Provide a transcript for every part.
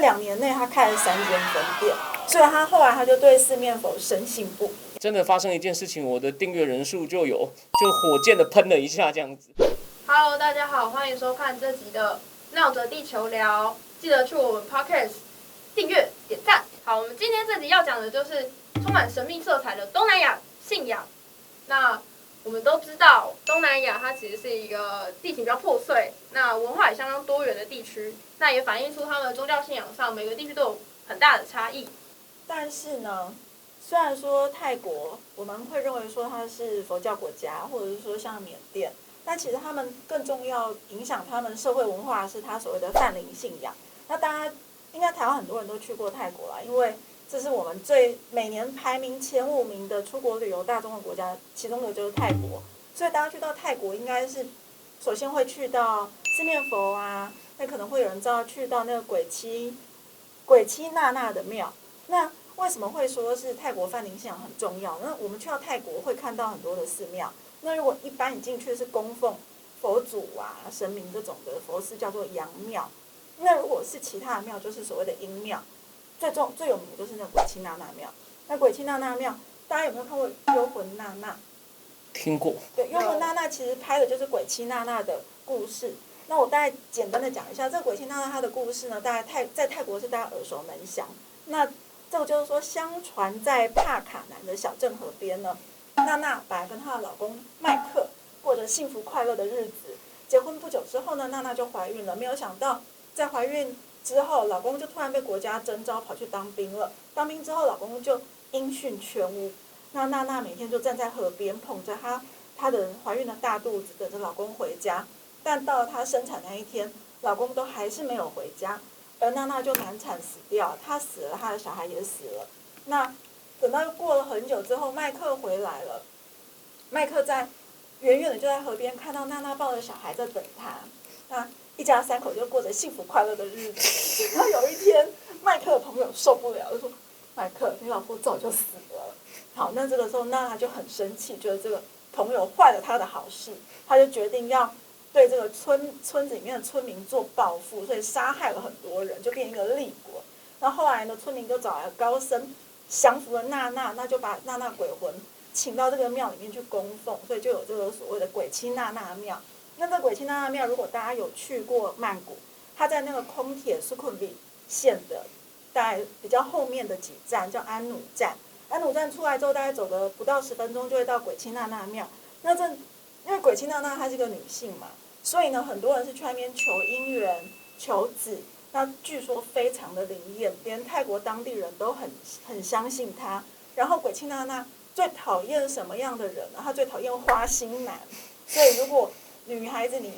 2年内他开了3间分店，所以他后来他就对四面佛深信不疑。真的发生一件事情，我的订阅人数就火箭的喷了一下这样子。Hello， 大家好，欢迎收看这集的闹着地球聊，记得去我们 Podcast 订阅点赞。好，我们今天这集要讲的就是充满神秘色彩的东南亚信仰。那我们都知道，东南亚它其实是一个地形比较破碎，那文化也相当多元的地区，那也反映出他们的宗教信仰上每个地区都有很大的差异。但是呢，虽然说泰国我们会认为说它是佛教国家，或者是说像缅甸，但其实他们更重要影响他们社会文化是他所谓的泛灵信仰。那大家应该台湾很多人都去过泰国啦，因为这是我们每年排名前5名的出国旅游大众的国家，其中的就是泰国。所以大家去到泰国，应该是首先会去到四面佛啊，那可能会有人知道去到那个鬼妻娜娜的庙。那为什么会说是泰国泛灵信仰很重要？那我们去到泰国会看到很多的寺庙。那如果一般你进去是供奉佛祖啊、神明这种的佛寺，叫做阳庙。那如果是其他的庙，就是所谓的阴庙。最有名的就是那个鬼妻娜娜庙。那鬼妻娜娜庙，大家有没有看过《幽魂娜娜》？听过。对，《幽魂娜娜》其实拍的就是鬼妻娜娜的故事。那我大概简单的讲一下，这个鬼妻娜娜她的故事呢，大概在泰国是大家耳熟能详。那这个就是说，相传在帕卡南的小镇河边呢，娜娜本来跟她的老公麦克过着幸福快乐的日子。结婚不久之后呢，娜娜就怀孕了，没有想到在怀孕之后，老公就突然被国家征召跑去当兵了。当兵之后，老公就音讯全无。那娜娜每天就站在河边，捧着她的怀孕的大肚子，等着老公回家。但到了她生产那一天，老公都还是没有回家，而娜娜就难产死掉。她死了，她的小孩也死了。那等到过了很久之后，麦克回来了。麦克在远远的就在河边看到娜娜抱着小孩在等他。那一家3口就过着幸福快乐的日子。然后有一天，麦克的朋友受不了，就说：“麦克，你老婆早就死了。”好，那这个时候娜娜就很生气，觉得这个朋友坏了他的好事，他就决定要对这个村子里面的村民做报复，所以杀害了很多人，就变一个立国。那后来呢，村民就找来高僧降服了娜娜，那就把娜娜鬼魂请到这个庙里面去供奉，所以就有这个所谓的鬼妻娜娜庙。那这鬼妻娜娜庙，如果大家有去过曼谷，它在那个空铁苏库比线的大概比较后面的几站叫安努站。安努站出来之后，大概走个不到10分钟就会到鬼妻娜娜庙。那因为鬼妻娜娜她是一个女性嘛，所以呢，很多人是去那边求姻缘、求子。那据说非常的灵验，连泰国当地人都很相信她。然后鬼妻娜娜最讨厌什么样的人呢？她最讨厌花心男。所以如果女孩子你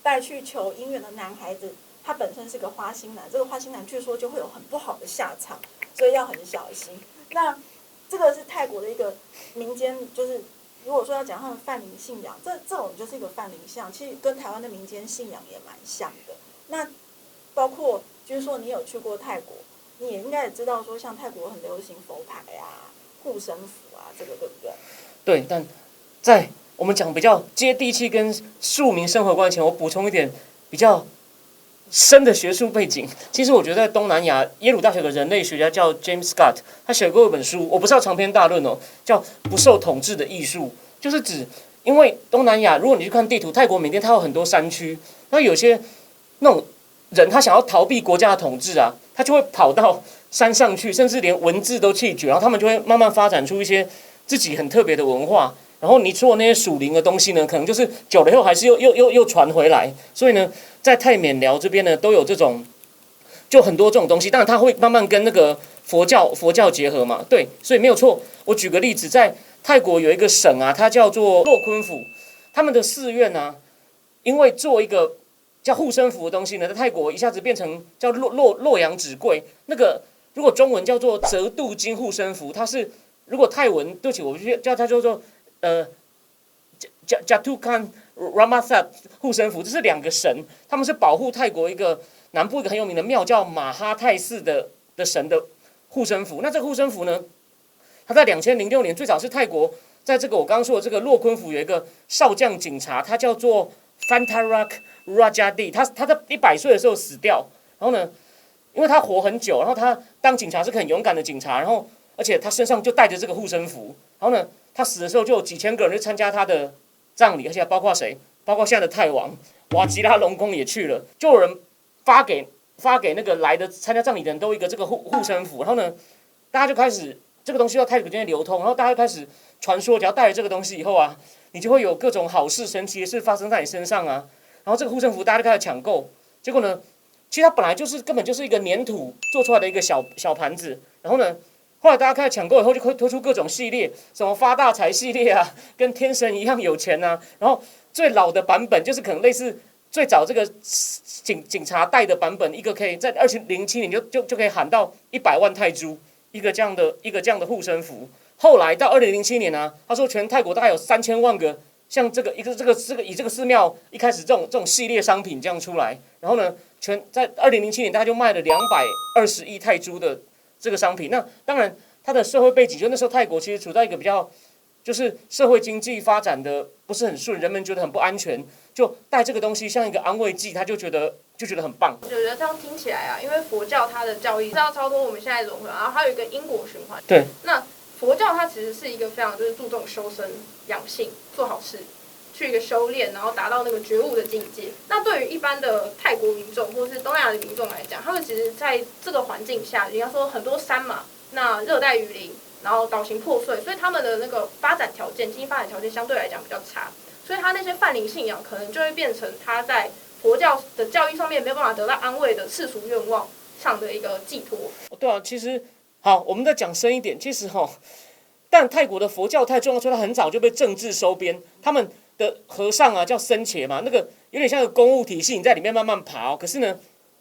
带去求姻缘的男孩子，他本身是个花心男，这个花心男据说就会有很不好的下场，所以要很小心。那这个是泰国的一个民间，就是如果说要讲他们泛灵信仰，这种就是一个泛灵信仰，其实跟台湾的民间信仰也蛮像的。那包括就是说你有去过泰国，你也应该也知道说，像泰国很流行佛牌啊、护身符啊，这个对不对？对，但在我们讲比较接地气跟庶民生活观前，我补充一点比较深的学术背景。其实我觉得在东南亚，耶鲁大学有个人类学家叫 James Scott， 他写过一本书，我不是要长篇大论哦，叫《不受统治的艺术》，就是指因为东南亚，如果你去看地图，泰国、缅甸它有很多山区，那有些那种人他想要逃避国家的统治啊，他就会跑到山上去，甚至连文字都弃绝，然后他们就会慢慢发展出一些自己很特别的文化。然后你说的那些属灵的东西呢，可能就是久了以后还是又传回来。所以呢，在泰缅寮这边呢，都有这种，就很多这种东西。当然，它会慢慢跟那个佛教结合嘛。对，所以没有错。我举个例子，在泰国有一个省啊，它叫做洛坤府，他们的寺院啊，因为做一个叫护身符的东西呢，在泰国一下子变成叫洛阳纸贵。那个如果中文叫做折度金护身符，它是如果泰文，对不起，我叫它叫做Jatukan Ramathat 护身符，这是2个神，他们是保护泰国一个南部一个很有名的庙叫马哈泰寺的神的护身符。那这个护身符呢，它在2006年最早是泰国在这个我刚刚说的这个洛坤府有一个少将警察，他叫做 Fantarak Rajadi， 他在100岁的时候死掉，然后呢，因为他活很久，然后他当警察是个很勇敢的警察，然后而且他身上就带着这个护身符，然后呢，他死的时候就有几千个人去参加他的葬礼，而且包括谁？包括现在的泰王瓦吉拉隆功也去了，就有人发给那个来的参加葬礼的人都一个这个护身符，然后呢，大家就开始这个东西到泰国间流通，然后大家就开始传说，只要带了这个东西以后啊，你就会有各种好事、神奇的事发生在你身上啊。然后这个护身符大家就开始抢购，结果呢，其实它本来根本就是一个粘土做出来的一个小盘子，然后呢，后来大家开始抢购以后，就会推出各种系列，什么发大财系列啊，跟天神一样有钱啊，然后最老的版本就是可能类似最早这个警察带的版本，一个可以在2007年就可以喊到100万泰铢一个这样的护身符。后来到2007年啊，他说全泰国大概有3000万个像这个以这个寺庙一开始这种系列商品这样出来，然后呢，在2007年大概就卖了220亿泰铢的这个商品。那当然，它的社会背景就那时候泰国其实处在一个比较就是社会经济发展的不是很顺，人们觉得很不安全，就带这个东西像一个安慰剂，他就觉得很棒。我觉得这样听起来啊，因为佛教它的教义是要超脱我们现在的融合，然后还有一个因果循环。对。那佛教它其实是一个非常就是注重修身养性、做好事，去一个修炼，然后达到那个觉悟的境界。那对于一般的泰国民众或是东南亚的民众来讲，他们其实在这个环境下，应该说很多山嘛，那热带雨林，然后岛型破碎，所以他们的那个经济发展条件相对来讲比较差，所以他那些泛灵信仰可能就会变成他在佛教的教义上面没有办法得到安慰的世俗愿望上的一个寄托。对啊，其实好，我们再讲深一点，其实但泰国的佛教太重要，所以它很早就被政治收编。他们的和尚啊叫僧伽嘛，那个有点像个公务体系，你在里面慢慢爬可是呢，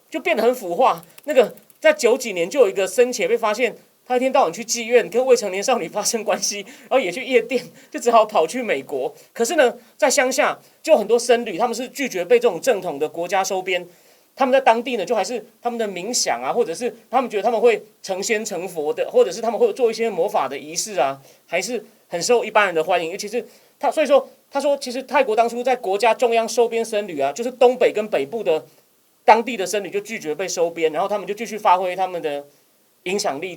就变得很腐化。那个在90几年就有一个僧伽被发现，他一天到晚去妓院跟未成年少女发生关系，然后也去夜店，就只好跑去美国。可是呢，在乡下就很多僧侣，他们是拒绝被这种正统的国家收编。他们在当地呢，就还是他们的冥想啊，或者是他们觉得他们会成仙成佛的，或者是他们会做一些魔法的仪式啊，还是很受一般人的欢迎。尤其是所以说他说，其实泰国当初在国家中央收编僧侣啊，就是东北跟北部的当地的僧侣就拒绝被收编，然后他们就继续发挥他们的影响力，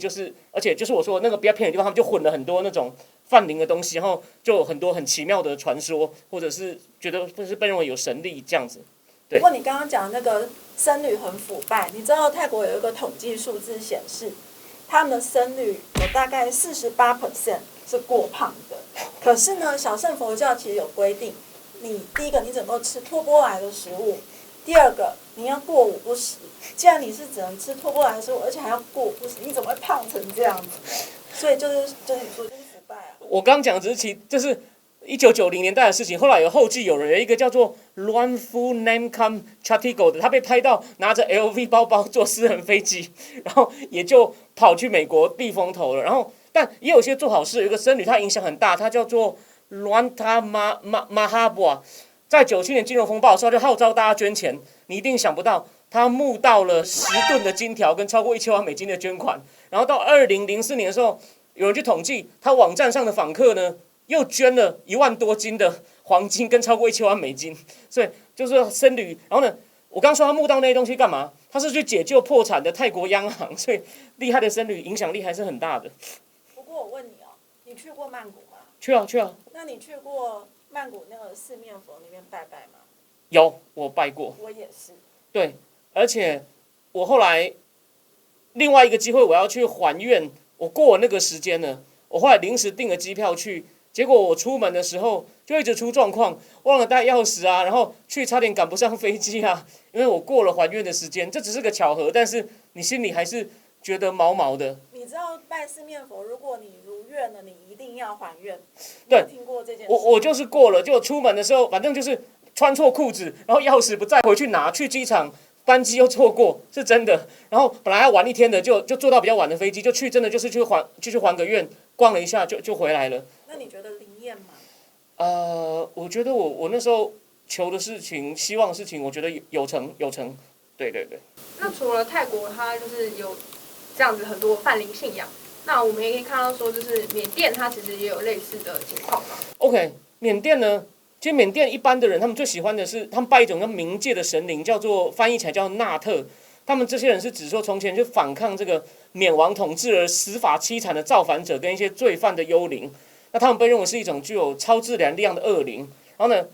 而且就是我说那个比较偏的地方，他们就混了很多那种泛灵的东西，然后就有很多很奇妙的传说，或者是觉得是被认为有神力这样子。不过你刚刚讲那个僧侣很腐败，你知道泰国有一个统计数字显示，他们的僧侣有大概48% 是过胖的。可是呢，小乘佛教其实有规定，第一个你只能够吃托钵来的食物，第二个你要过午不食。既然你是只能吃托钵来的食物，而且还要过午不食，你怎么会胖成这样子呢？所以就是你说就是腐败啊。我刚讲只是就是1990年代的事情，后来后继有人，有一个叫做 Luan Phu Namkham Chatigo 的，他被拍到拿着 LV 包包坐私人飞机，然后也就跑去美国避风头了。然后，但也有些做好事，有一个僧侣他影响很大，他叫做 Luanta Mahabua， 在97年金融风暴的时候就号召大家捐钱，你一定想不到，他募到了10吨的金条跟超过1000万美金的捐款。然后到2004年的时候，有人去统计，他网站上的访客呢，又捐了1万多斤的黄金跟超过1000万美金，所以就是僧侣。然后呢，我刚说他募到那些东西干嘛？他是去解救破产的泰国央行，所以厉害的僧侣影响力还是很大的。不过我问你你去过曼谷吗？去啊。那你去过曼谷那个四面佛那边拜拜吗？有，我拜过。我也是。对，而且我后来另外一个机会我要去还愿，我过了那个时间了，我后来临时订了机票去。结果我出门的时候就一直出状况，忘了带钥匙啊，然后差点赶不上飞机啊，因为我过了还愿的时间，这只是个巧合，但是你心里还是觉得毛毛的。你知道拜四面佛，如果你如愿了，你一定要还愿。对，你有听过这件事？我就是过了，就出门的时候，反正就是穿错裤子，然后钥匙不再回去拿，去机场班机又错过，是真的。然后本来要玩一天的，就坐到比较晚的飞机，就真的就是去还个愿，逛了一下就回来了。那你觉得灵验吗？我觉得我那时候求的事情、希望的事情，我觉得有成。对。那除了泰国，它就是有这样子很多泛灵信仰，那我们也可以看到说，就是缅甸它其实也有类似的情况嘛。OK， 缅甸呢，其实缅甸一般的人他们最喜欢的是他们拜一种叫冥界的神灵，叫做翻译起来叫纳特。他们这些人是指说从前就反抗这个缅王统治而死法凄惨的造反者跟一些罪犯的幽灵。那他们被认为是一种具有超自然力量的恶灵。然后呢，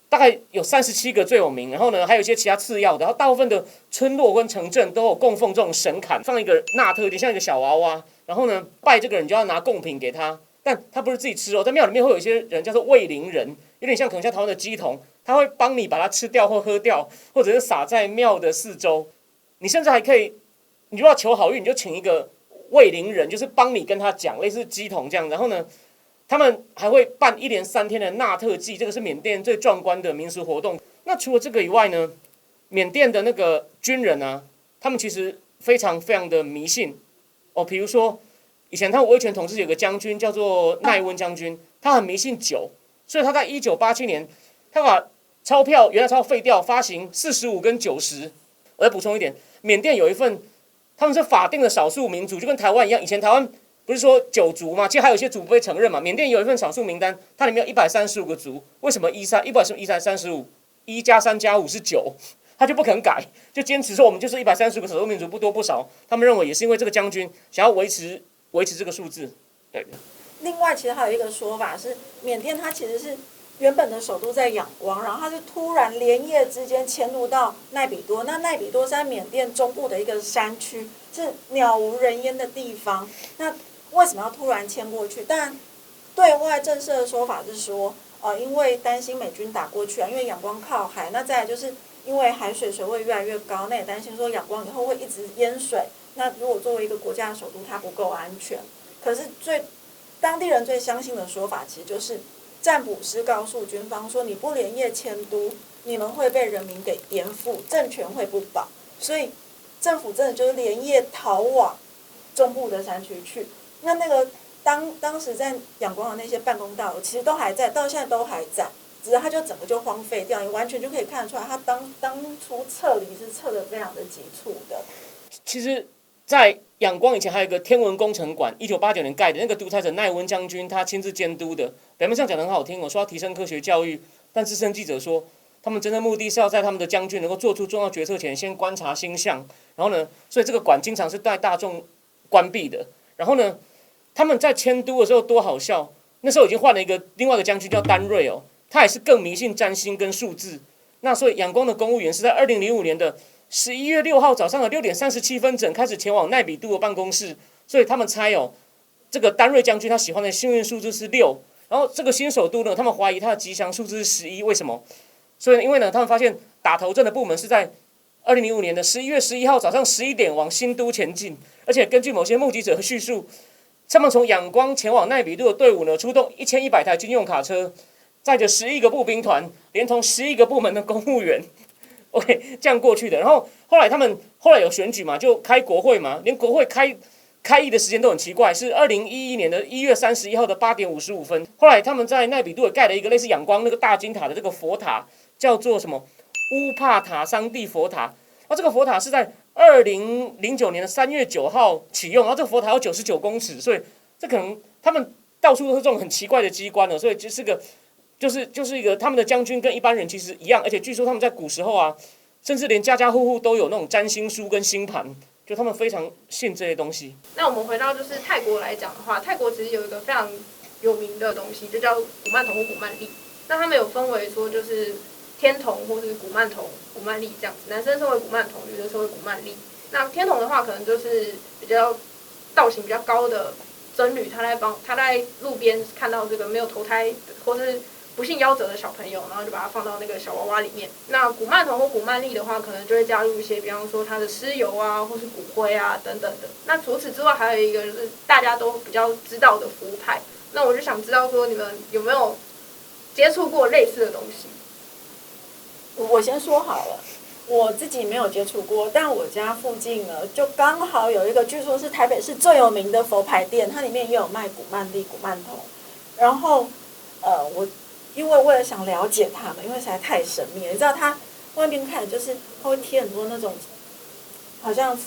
大概有37个最有名，然后呢还有一些其他次要的。然后大部分的村落跟城镇都有供奉这种神龛，放一个纳特，有点像一个小娃娃。然后呢，拜这个人就要拿贡品给他，但他不是自己吃哦，在庙里面会有一些人叫做卫灵人，有点像可能像台湾的鸡童，他会帮你把它吃掉或喝掉，或者是撒在庙的四周。你甚至还可以，你如果要求好运，你就请一个卫灵人，就是帮你跟他讲，类似鸡童这样。然后呢，他们还会办1连3天的纳特祭，这个是缅甸最壮观的民俗活动。那除了这个以外呢，缅甸的那个军人啊，他们其实非常非常的迷信哦。比如说，以前他们威权统治有个将军叫做奈温将军，他很迷信酒，所以他在1987年，他把钞票原来钞票废掉，发行45跟90。我再补充一点，缅甸有一份，他们是法定的少数民族，就跟台湾一样。以前台湾不是说9族嘛，其实还有一些族不被承认嘛。缅甸有一份少数名单，它里面有135个族，为什么135+3+5是9？他就不肯改，就坚持说我们就是130个少数民族，不多不少。他们认为也是因为这个将军想要维持这个数字。对。另外，其实还有一个说法是，缅甸它其实是原本的首都在仰光，然后它是突然连夜之间迁入到奈比多。那奈比多是在缅甸中部的一个山区，是鸟无人烟的地方。那为什么要突然迁过去？当然，对外正式的说法是说，因为担心美军打过去啊，因为仰光靠海。那再来就是因为海水水位越来越高，那也担心说仰光以后会一直淹水。那如果作为一个国家的首都，它不够安全。可是当地人最相信的说法，其实就是占卜师告诉军方说，你不连夜迁都，你们会被人民给颠覆，政权会不保。所以政府真的就是连夜逃往中部的山区去。那个当时在仰光的那些办公大楼，其实都还在，到现在都还在，只是它就整个就荒废掉，你完全就可以看得出来，它当初撤离是撤得非常的急促的。其实，在仰光以前还有一个天文工程馆，1989年盖的，那个独裁者奈温将军他亲自监督的。表面上讲得很好听，我说要提升科学教育，但资深记者说，他们真正目的是要在他们的将军能够做出重要决策前，先观察星象。然后呢，所以这个馆经常是带大众关闭的。然后呢，他们在迁都的时候多好笑，那时候已经换了另外一个将军叫丹瑞哦，他也是更迷信占星跟数字。那所以仰光的公务员是在2005年的11月6号早上的6点37分整开始前往奈比都的办公室，所以他们猜哦，这个丹瑞将军他喜欢的幸运数字是6，然后这个新首都呢，他们怀疑他的吉祥数字是11，为什么？所以因为呢，他们发现打头阵的部门是在2005年的11月11号早上11点往新都前进，而且根据某些目击者的叙述，他们从仰光前往奈比都的队伍呢，出动1100台军用卡车，载着11个步兵团，连同11个部门的公务员。OK， 这样过去的。然后后来有选举嘛，就开国会嘛，连国会开议的时间都很奇怪，是2011年的1月31号的8点55分。后来他们在奈比都也盖了一个类似仰光那个大金塔的这个佛塔，叫做什么乌帕塔桑蒂佛塔。那这个佛塔是在2009年的3月9号启用，然后这个佛塔有99公尺，所以这可能他们到处都是这种很奇怪的机关了，所以就是一个他们的将军跟一般人其实一样，而且据说他们在古时候啊，甚至连家家户户都有那种占星书跟星盘，就他们非常信这些东西。那我们回到就是泰国来讲的话，泰国其实有一个非常有名的东西，就叫古曼童或古曼丽。那他们有分为说就是天童或是古曼童、古曼丽这样子，男生称为古曼童，女生称为古曼丽。那天童的话，可能就是比较道行比较高的僧侣，他在路边看到这个没有投胎或是不幸夭折的小朋友，然后就把它放到那个小娃娃里面。那古曼童或古曼丽的话，可能就会加入一些，比方说它的尸油啊，或是骨灰啊等等的。那除此之外，还有一个就是大家都比较知道的符派。那我就想知道说，你们有没有接触过类似的东西？我先说好了，我自己没有接触过，但我家附近呢，就刚好有一个据说是台北市最有名的佛牌店，它里面也有卖古曼丽、古曼童。然后，我因为为了想了解他们，因为实在太神秘了，你知道它外面看就是它会贴很多那种好像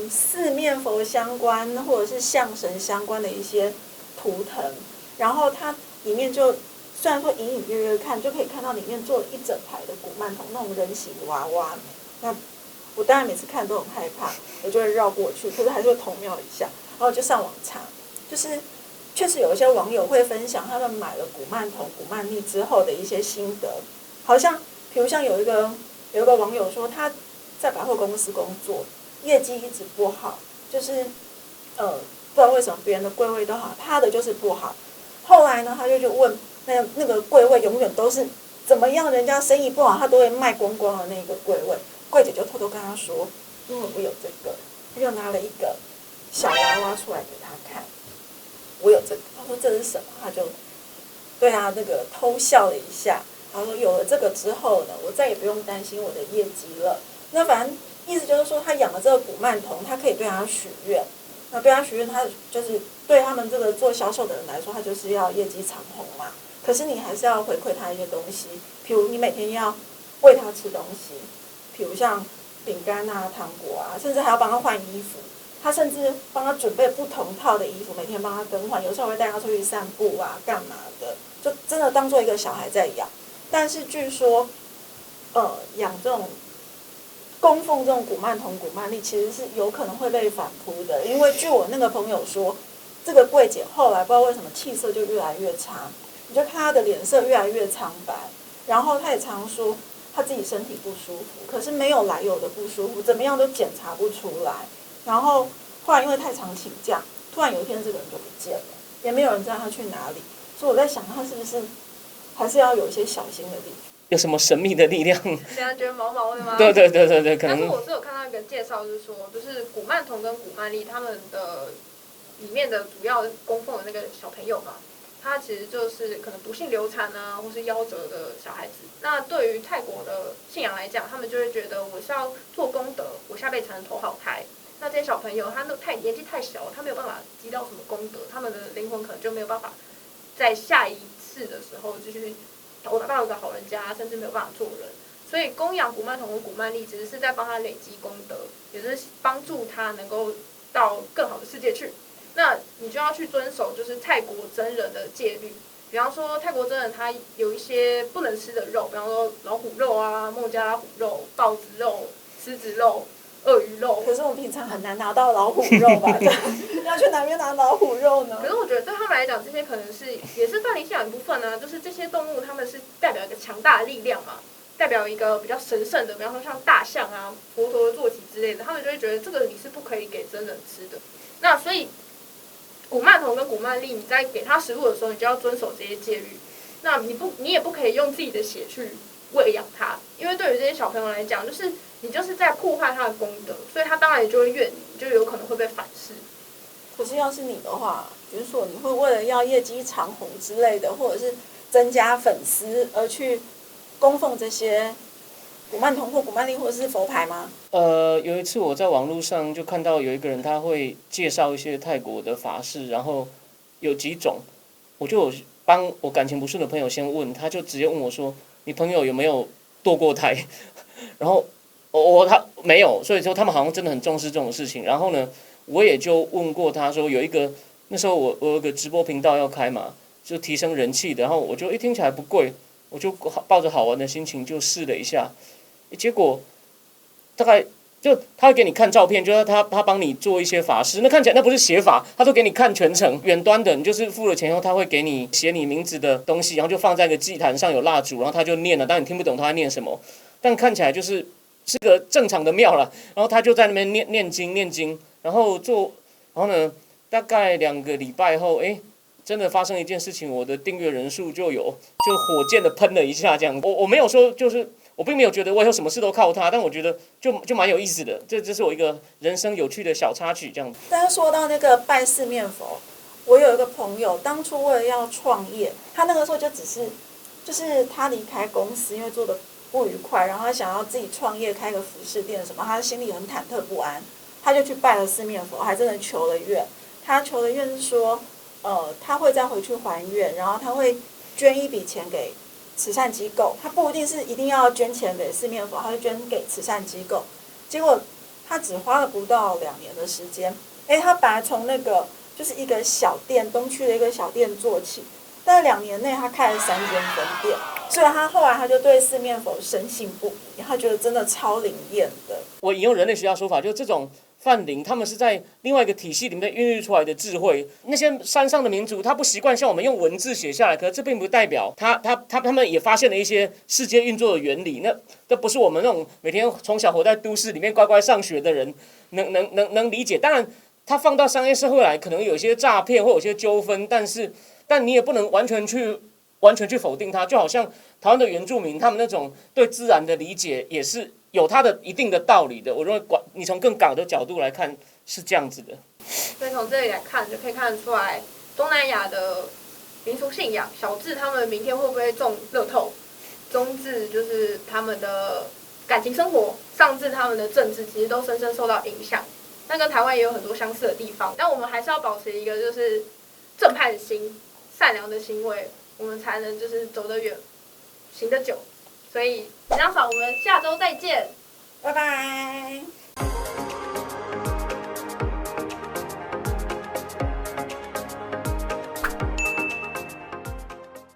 四面佛相关或者是象神相关的一些图腾，然后它里面就虽然说隐隐约约看就可以看到里面做了一整排的古曼童那种人形娃娃。那我当然每次看都很害怕，我就会绕过去，可是还是会偷瞄一下，然后就上网查，就是确实有一些网友会分享他们买了古曼童、古曼丽之后的一些心得，好像比如像有一个网友说他在百货公司工作，业绩一直不好，就是不知道为什么别人的柜位都好，他的就是不好。后来呢，他就问那个柜位永远都是怎么样，人家生意不好，他都会卖光光的那个柜位。柜姐就偷偷跟他说，因为我有这个，他就拿了一个小娃娃出来给他看，我有这个。他说这是什么？他就对他那个偷笑了一下。他说有了这个之后呢，我再也不用担心我的业绩了。那反正意思就是说，他养了这个古曼童，他可以对他许愿。那对他许愿，他就是对他们这个做销售的人来说，他就是要业绩长红嘛。可是你还是要回馈他一些东西，譬如你每天要喂他吃东西，譬如像饼干啊、糖果啊，甚至还要帮他换衣服。他甚至帮他准备不同套的衣服，每天帮他更换，有时候会带他出去散步啊，干嘛的，就真的当做一个小孩在养。但是据说，养这种供奉这种古曼童、古曼丽，其实是有可能会被反扑的，因为据我那个朋友说，这个柜姐后来不知道为什么气色就越来越差，你就看她的脸色越来越苍白，然后她也常说她自己身体不舒服，可是没有来由的不舒服，怎么样都检查不出来。然后后来因为太常请假，突然有一天这个人就不见了，也没有人知道他去哪里。所以我在想，他是不是还是要有一些小心的地方？有什么神秘的力量？这样觉得毛毛的吗？对，可能。但是我是有看到一个介绍，是说，就是古曼童跟古曼丽他们的里面的主要供奉的那个小朋友嘛，他其实就是可能不幸流产啊，或是夭折的小孩子。那对于泰国的信仰来讲，他们就会觉得我是要做功德，我下辈子才能投好胎。那这些小朋友，他都年纪太小了，他没有办法积到什么功德，他们的灵魂可能就没有办法在下一世的时候就是我达到一个好人家，甚至没有办法做人。所以供养古曼童和古曼丽，其实是在帮他累积功德，也是帮助他能够到更好的世界去。那你就要去遵守就是泰国真人的戒律，比方说泰国真人他有一些不能吃的肉，比方说老虎肉啊、孟加拉虎肉、豹子肉、狮子肉、鳄鱼肉。可是我们平常很难拿到老虎肉吧？要去哪边拿老虎肉呢？可是我觉得对他们来讲，这些可能是也是泛灵信仰一部分呢、就是这些动物他们是代表一个强大的力量嘛，代表一个比较神圣的，比方说像大象啊、佛陀的坐骑之类的，他们就会觉得这个你是不可以给真人吃的。那所以古曼童跟古曼丽，你在给他食物的时候，你就要遵守这些戒律。那你也不可以用自己的血去喂养他，因为对于这些小朋友来讲，就是你就是在破坏他的功德，所以他当然也就会怨你，就有可能会被反噬。可是要是你的话，比如说你会为了要业绩长红之类的，或者是增加粉丝而去供奉这些古曼童或古曼丽或者是佛牌吗？有一次我在网络上就看到有一个人他会介绍一些泰国的法事，然后有几种，我就有帮我感情不顺的朋友先问，他就直接问我说：“你朋友有没有堕过胎？”然后他没有，所以说他们好像真的很重视这种事情。然后呢，我也就问过他说，有一个那时候我有一个直播频道要开嘛，就提升人气的，然后我就听起来不贵，我就抱着好玩的心情就试了一下，结果大概就他会给你看照片，就是他帮你做一些法事，那看起来那不是写法，他都给你看全程，远端的，你就是付了钱后，他会给你写你名字的东西，然后就放在一个祭坛上有蜡烛，然后他就念了，但你听不懂他在念什么，但看起来是个正常的庙啦，然后他就在那边念经，然后呢，大概2个礼拜后，真的发生一件事情，我的订阅人数就火箭的喷了一下，这样。我没有说就是我并没有觉得我以后什么事都靠他，但我觉得就蛮有意思的，这是我一个人生有趣的小插曲，这样。但是说到那个拜四面佛，我有一个朋友，当初为了要创业，他那个时候就是他离开公司，因为做的不愉快，然后他想要自己创业，开个服饰店什么，他心里很忐忑不安，他就去拜了四面佛，还真的求了愿。他求的愿是说，他会再回去还愿，然后他会捐一笔钱给慈善机构，他不一定要捐钱给四面佛，他会捐给慈善机构。结果他只花了不到2年的时间，他本来从那个就是一个小店，东区的一个小店做起，但2年内他开了3间分店，所以他后来他就对四面佛深信不疑，他觉得真的超灵验的。我引用人类学家说法，就是这种泛灵，他们是在另外一个体系里面孕育出来的智慧。那些山上的民族，他不习惯像我们用文字写下来，可是这并不代表他们也发现了一些世界运作的原理。那不是我们那种每天从小活在都市里面乖乖上学的人能理解。当然，他放到商业社会来，可能有些诈骗或有些纠纷，但你也不能完全去否定它。就好像台湾的原住民，他们那种对自然的理解也是有它的一定的道理的。我认为你从更广的角度来看是这样子的。所以从这里来看，就可以看得出来东南亚的民俗信仰，小至他们明天会不会中乐透，中至就是他们的感情生活，上至他们的政治，其实都深深受到影响。那跟台湾也有很多相似的地方，但我们还是要保持一个就是正派的心、善良的行为，我们才能就是走得远、行得久。所以，这样子，我们下周再见，拜拜。